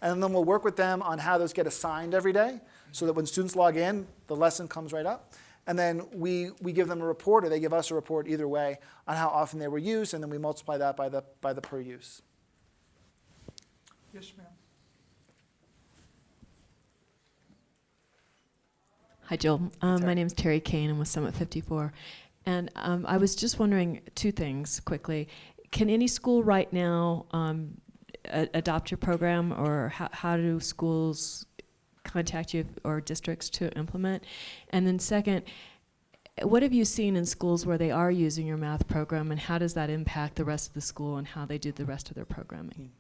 And then we'll work with them on how those get assigned every day so that when students log in, the lesson comes right up. And then we give them a report, or they give us a report either way on how often they were used, and then we multiply that by the per use. Yes, ma'am. Hi, Joel. My name is Terry Kane. I'm with Summit 54. And I was just wondering two things quickly. Can any school right now adopt your program, or how do schools contact you or districts to implement? And then second, what have you seen in schools where they are using your math program, and how does that impact the rest of the school and how they do the rest of their programming?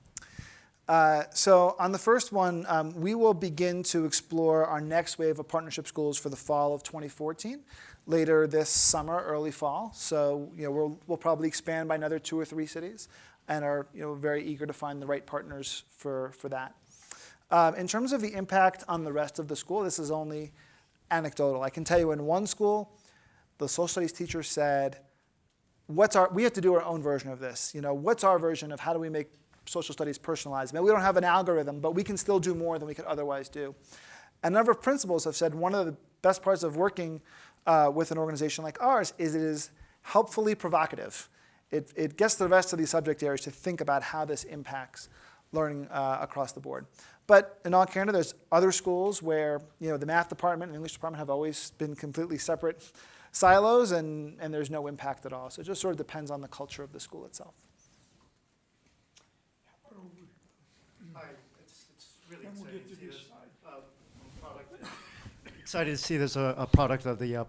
So on the first one, we will begin to explore our next wave of partnership schools for the fall of 2014, later this summer, early fall. So we'll probably expand by another 2 or 3 cities, and are very eager to find the right partners for that. In terms of the impact on the rest of the school, this is only anecdotal. I can tell you in one school, the social studies teacher said, we have to do our own version of this. What's our version of how do we make social studies personalized? Maybe we don't have an algorithm, but we can still do more than we could otherwise do. A number of principals have said one of the best parts of working with an organization like ours is it is helpfully provocative. It gets the rest of these subject areas to think about how this impacts learning across the board. But in all candor, there's other schools where the math department and English department have always been completely separate silos, and there's no impact at all. So it just sort of depends on the culture of the school itself. Excited to see this a product of the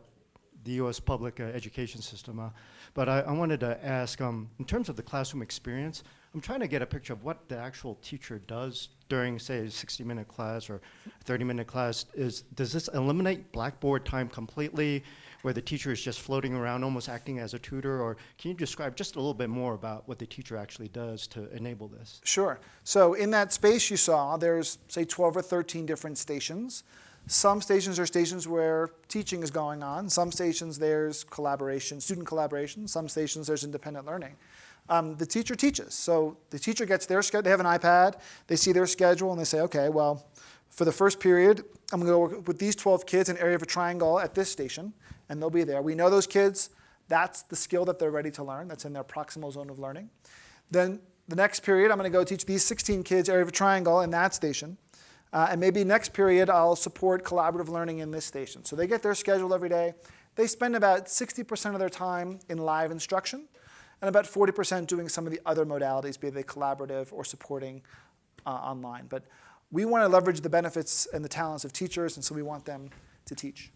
U.S. public education system. But I wanted to ask, in terms of the classroom experience, I'm trying to get a picture of what the actual teacher does during, say, a 60-minute class or a 30-minute class. Does this eliminate blackboard time completely, where the teacher is just floating around, almost acting as a tutor? Or can you describe just a little bit more about what the teacher actually does to enable this? Sure. So in that space you saw, there's, say, 12 or 13 different stations. Some stations are stations where teaching is going on. Some stations there's collaboration, student collaboration. Some stations there's independent learning. The teacher teaches. So the teacher gets their schedule. They have an iPad. They see their schedule and they say, okay, well, for the first period, I'm going to go work with these 12 kids in an area of a triangle at this station, and they'll be there. We know those kids. That's the skill that they're ready to learn. That's in their proximal zone of learning. Then the next period, I'm going to go teach these 16 kids area of a triangle in that station. And maybe next period, I'll support collaborative learning in this station. So they get their schedule every day. They spend about 60% of their time in live instruction, and about 40% doing some of the other modalities, be they collaborative or supporting online. But we want to leverage the benefits and the talents of teachers, and so we want them to teach.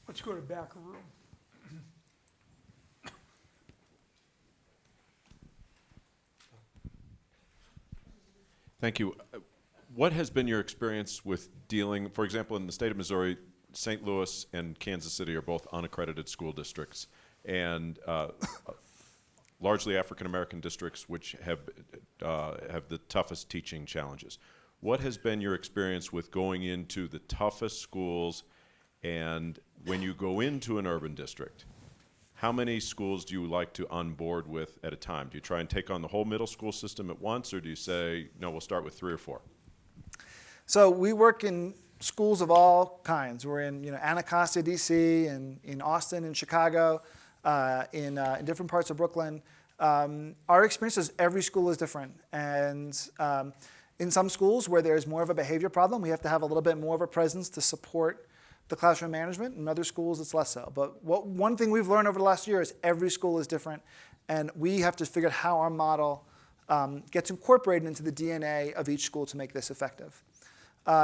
Let's go to the back of the room. Thank you. What has been your experience with dealing, for example, in the state of Missouri, St. Louis and Kansas City are both unaccredited school districts, and largely African-American districts which have the toughest teaching challenges. What has been your experience with going into the toughest schools, and when you go into an urban district, how many schools do you like to onboard with at a time? Do you try and take on the whole middle school system at once, or do you say, no, we'll start with 3 or 4? So we work in schools of all kinds. We're in Anacostia, D.C., and in Austin and Chicago, in different parts of Brooklyn. Our experience is every school is different. And in some schools where there's more of a behavior problem, we have to have a little bit more of a presence to support the classroom management. In other schools, it's less so. But one thing we've learned over the last year is every school is different, and we have to figure out how our model gets incorporated into the DNA of each school to make this effective.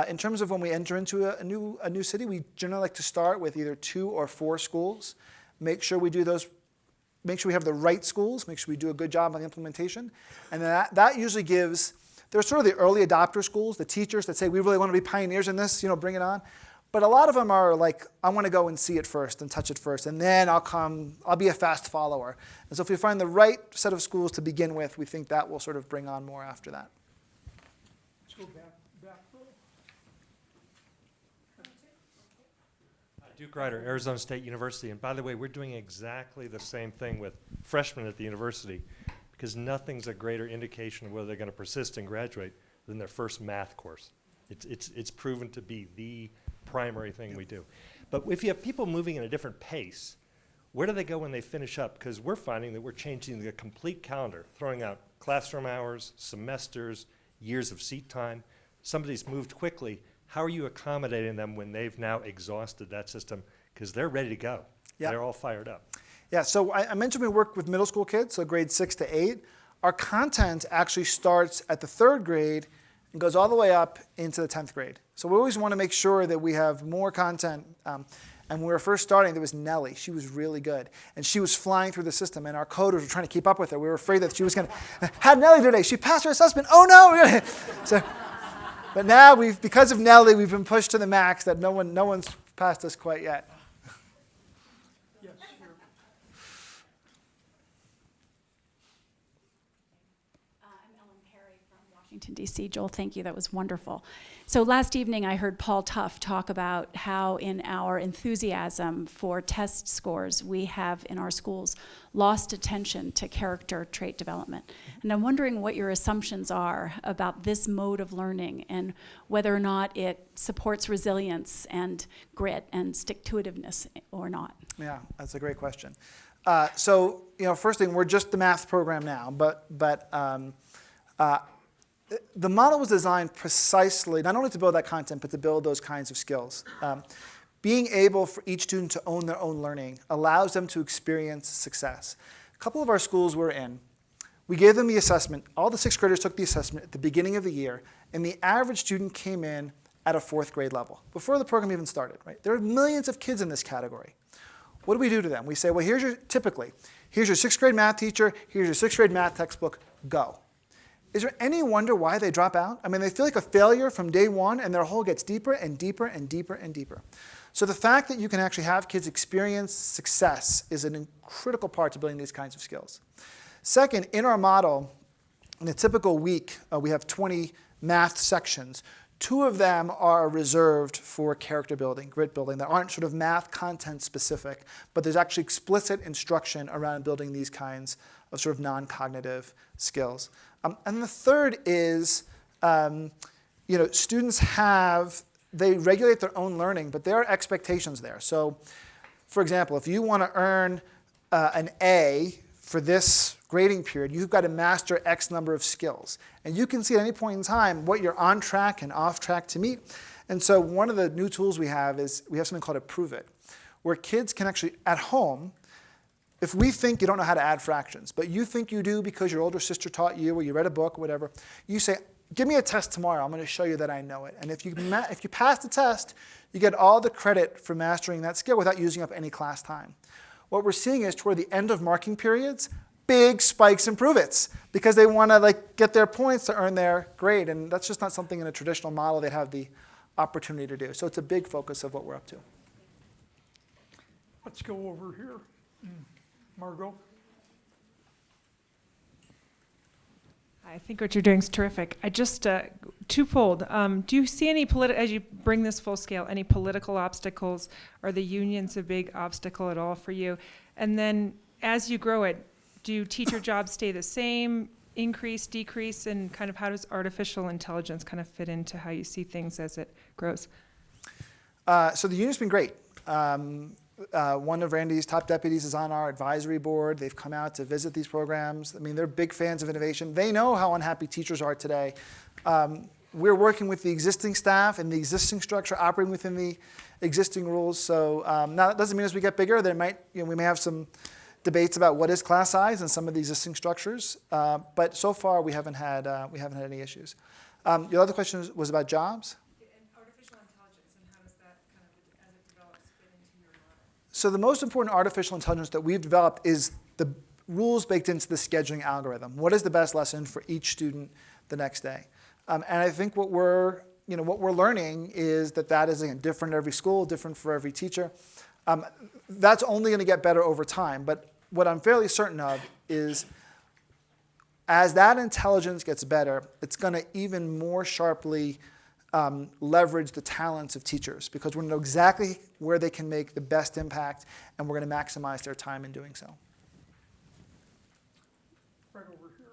In terms of when we enter into a new city, we generally like to start with either 2 or 4 schools. Make sure we do those. Make sure we have the right schools. Make sure we do a good job on the implementation, and then that usually gives. There's sort of the early adopter schools, the teachers that say we really want to be pioneers in this. Bring it on. But a lot of them are like, I want to go and see it first and touch it first, and then I'll be a fast follower. And so if we find the right set of schools to begin with, we think that will sort of bring on more after that. Let's go back row. Duke Ryder, Arizona State University. And by the way, we're doing exactly the same thing with freshmen at the university, because nothing's a greater indication of whether they're going to persist and graduate than their first math course. It's proven to be the primary thing we do. But if you have people moving at a different pace, where do they go when they finish up? Because we're finding that we're changing the complete calendar, throwing out classroom hours, semesters, years of seat time. Somebody's moved quickly. How are you accommodating them when they've now exhausted that system? Because they're ready to go. Yeah. They're all fired up. Yeah, so I mentioned we work with middle school kids, so grades 6 to 8. Our content actually starts at the 3rd grade and goes all the way up into the 10th grade. So we always want to make sure that we have more content. And And when we were first starting, there was Nellie. She was really good. And she was flying through the system, and our coders were trying to keep up with her. We were afraid that she was going to, had Nellie today. She passed her assessment. Oh, no. So, but now, because of Nellie, we've been pushed to the max that no one's passed us quite yet. Washington, D.C. Joel, thank you. That was wonderful. So last evening, I heard Paul Tuff talk about how in our enthusiasm for test scores, we have in our schools lost attention to character trait development. And I'm wondering what your assumptions are about this mode of learning and whether or not it supports resilience and grit and stick-to-itiveness or not. Yeah, that's a great question. So, first thing, we're just the math program now, but the model was designed precisely, not only to build that content, but to build those kinds of skills. Being able for each student to own their own learning allows them to experience success. A couple of our schools we're in, we gave them the assessment. All the 6th graders took the assessment at the beginning of the year, and the average student came in at a 4th grade level, before the program even started. Right? There are millions of kids in this category. What do we do to them? We say, well, here's your 6th grade math teacher, here's your 6th grade math textbook, go. Is there any wonder why they drop out? I mean, they feel like a failure from day one, and their hole gets deeper and deeper and deeper and deeper. So the fact that you can actually have kids experience success is a critical part to building these kinds of skills. Second, in our model, in a typical week, we have 20 math sections. 2 of them are reserved for character building, grit building, that aren't sort of math content specific, but there's actually explicit instruction around building these kinds of sort of non-cognitive skills. And the third is, students they regulate their own learning, but there are expectations there. So, for example, if you want to earn an A for this grading period, you've got to master X number of skills. And you can see at any point in time what you're on track and off track to meet. And so one of the new tools we have is we have something called a Prove It, where kids can actually, at home, if we think you don't know how to add fractions, but you think you do because your older sister taught you or you read a book or whatever, you say, give me a test tomorrow. I'm going to show you that I know it. And if you pass the test, you get all the credit for mastering that skill without using up any class time. What we're seeing is toward the end of marking periods, big spikes in Prove-Its because they want to get their points to earn their grade. And that's just not something in a traditional model they'd have the opportunity to do. So it's a big focus of what we're up to. Let's go over here. Margot? I think what you're doing is terrific. I just, twofold. Do you see any, as you bring this full scale, any political obstacles? Are the unions a big obstacle at all for you? And then as you grow it, do teacher jobs stay the same, increase, decrease, and kind of how does artificial intelligence kind of fit into how you see things as it grows? So the union's been great. One of Randy's top deputies is on our advisory board. They've come out to visit these programs. I mean, they're big fans of innovation. They know how unhappy teachers are today. We're working with the existing staff and the existing structure, operating within the existing rules. So now that doesn't mean as we get bigger, we may have some debates about what is class size in some of the existing structures. But so far, we haven't had any issues. Your other question was about jobs? So the most important artificial intelligence that we've developed is the rules baked into the scheduling algorithm. What is the best lesson for each student the next day? And I think what we're learning is that is, again, different at every school, different for every teacher. That's only going to get better over time. But what I'm fairly certain of is as that intelligence gets better, it's going to even more sharply leverage the talents of teachers because we're going to know exactly where they can make the best impact, and we're going to maximize their time in doing so. Right over here.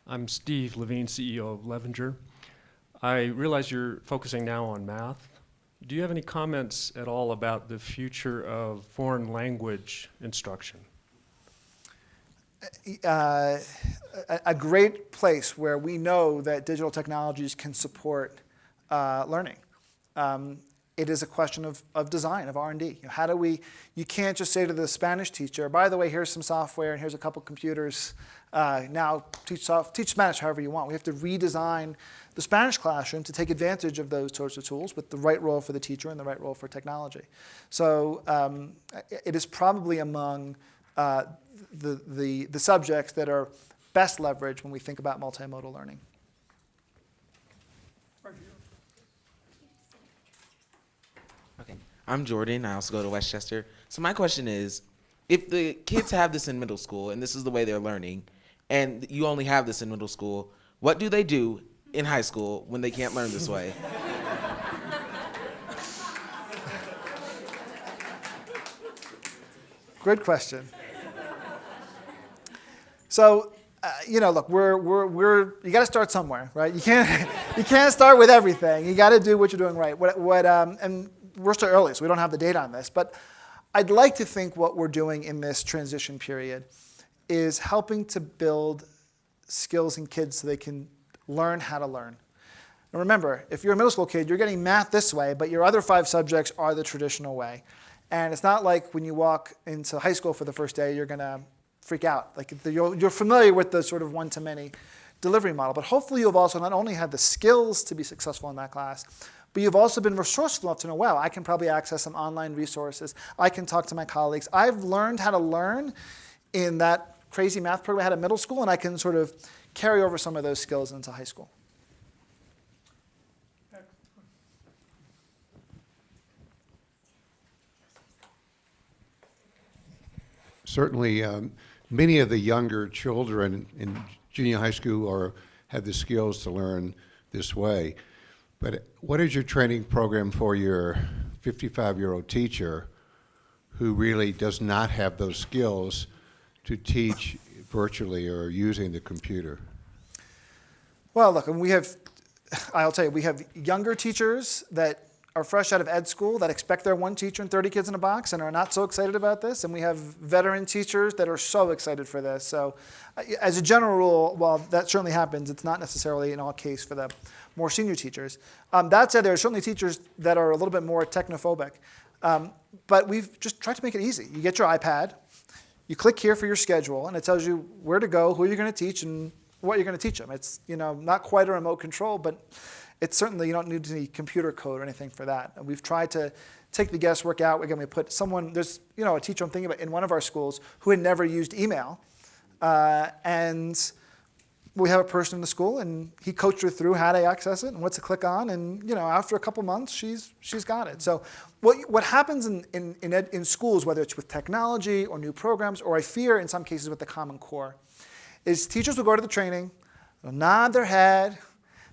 I'm Steve Levine, CEO of Levenger. I realize you're focusing now on math. Do you have any comments at all about the future of foreign language instruction? A great place where we know that digital technologies can support learning. it is a question of design, of R&D. How do we, you can't just say to the Spanish teacher, by the way, here's some software and here's a couple computers. Now teach Spanish however you want. We have to redesign the Spanish classroom to take advantage of those sorts of tools with the right role for the teacher and the right role for technology. So it is probably among the subjects that are best leveraged when we think about multimodal learning. Okay, I'm Jordan. I also go to Westchester. So my question is, if the kids have this in middle school and this is the way they're learning, and you only have this in middle school, what do they do in high school when they can't learn this way? Good question. So, look, you got to start somewhere, right? You can't start with everything. You got to do what you're doing right. And we're still early, so we don't have the data on this. But I'd like to think what we're doing in this transition period is helping to build skills in kids so they can learn how to learn. And remember, if you're a middle school kid, you're getting math this way, but your other 5 subjects are the traditional way. And it's not like when you walk into high school for the first day, you're going to freak out. Like you're familiar with the sort of one-to-many delivery model. But hopefully you've also not only had the skills to be successful in that class, but you've also been resourceful enough to know, wow, I can probably access some online resources. I can talk to my colleagues. I've learned how to learn in that crazy math program I had at middle school, and I can sort of carry over some of those skills into high school. Certainly, many of the younger children in junior high school have the skills to learn this way. But what is your training program for your 55-year-old teacher who really does not have those skills to teach virtually or using the computer? Well, look, I'll tell you, we have younger teachers that are fresh out of ed school that expect their one teacher and 30 kids in a box and are not so excited about this. And we have veteran teachers that are so excited for this. So as a general rule, while that certainly happens, it's not necessarily in all case for the more senior teachers. That said, there are certainly teachers that are a little bit more technophobic. But we've just tried to make it easy. You get your iPad, you click here for your schedule, and it tells you where to go, who you're going to teach, and what you're going to teach them. It's not quite a remote control, but it's certainly, you don't need any computer code or anything for that. And we've tried to take the guesswork out. Again, we put there's a teacher I'm thinking about in one of our schools who had never used email. And we have a person in the school, and he coached her through how to access it and what to click on. And after a couple months, she's got it. So what happens in schools, whether it's with technology or new programs, or I fear in some cases with the Common Core, is teachers will go to the training, they'll nod their head,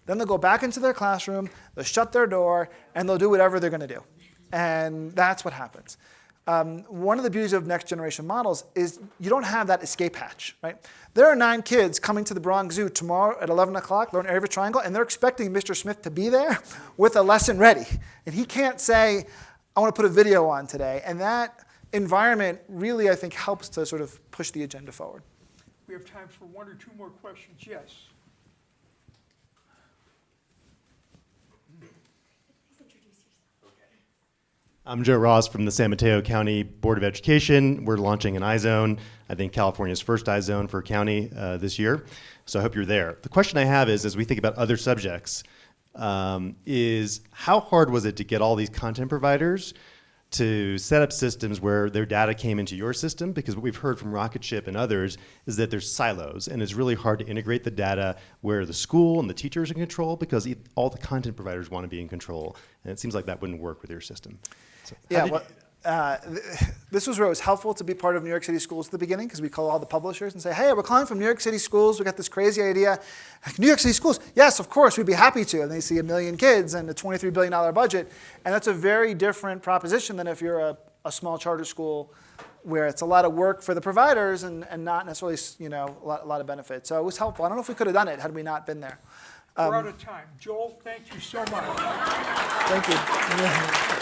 then they'll go back into their classroom, they'll shut their door, and they'll do whatever they're going to do. And that's what happens. One of the beauties of next generation models is you don't have that escape hatch, right? There are 9 kids coming to the Bronx Zoo tomorrow at 11 o'clock, learn area of a triangle, and they're expecting Mr. Smith to be there with a lesson ready. And he can't say, I want to put a video on today. And that environment really, I think, helps to sort of push the agenda forward. We have time for 1 or 2 more questions. Yes. I'm Joe Ross from the San Mateo County Board of Education. We're launching an iZone, I think California's first iZone for a county this year. So I hope you're there. The question I have is, as we think about other subjects, is how hard was it to get all these content providers to set up systems where their data came into your system? Because what we've heard from Rocketship and others is that there's silos, and it's really hard to integrate the data where the school and the teachers are in control, because all the content providers want to be in control. And it seems like that wouldn't work with your system. So this was where it was helpful to be part of New York City Schools at the beginning, because we call all the publishers and say, hey, we're calling from New York City Schools. We got this crazy idea. New York City Schools, yes, of course, we'd be happy to. And they see 1 million kids and a $23 billion budget. And that's a very different proposition than if you're a small charter school where it's a lot of work for the providers and not necessarily a lot of benefit. So it was helpful. I don't know if we could have done it had we not been there. We're out of time. Joel, thank you so much. Thank you.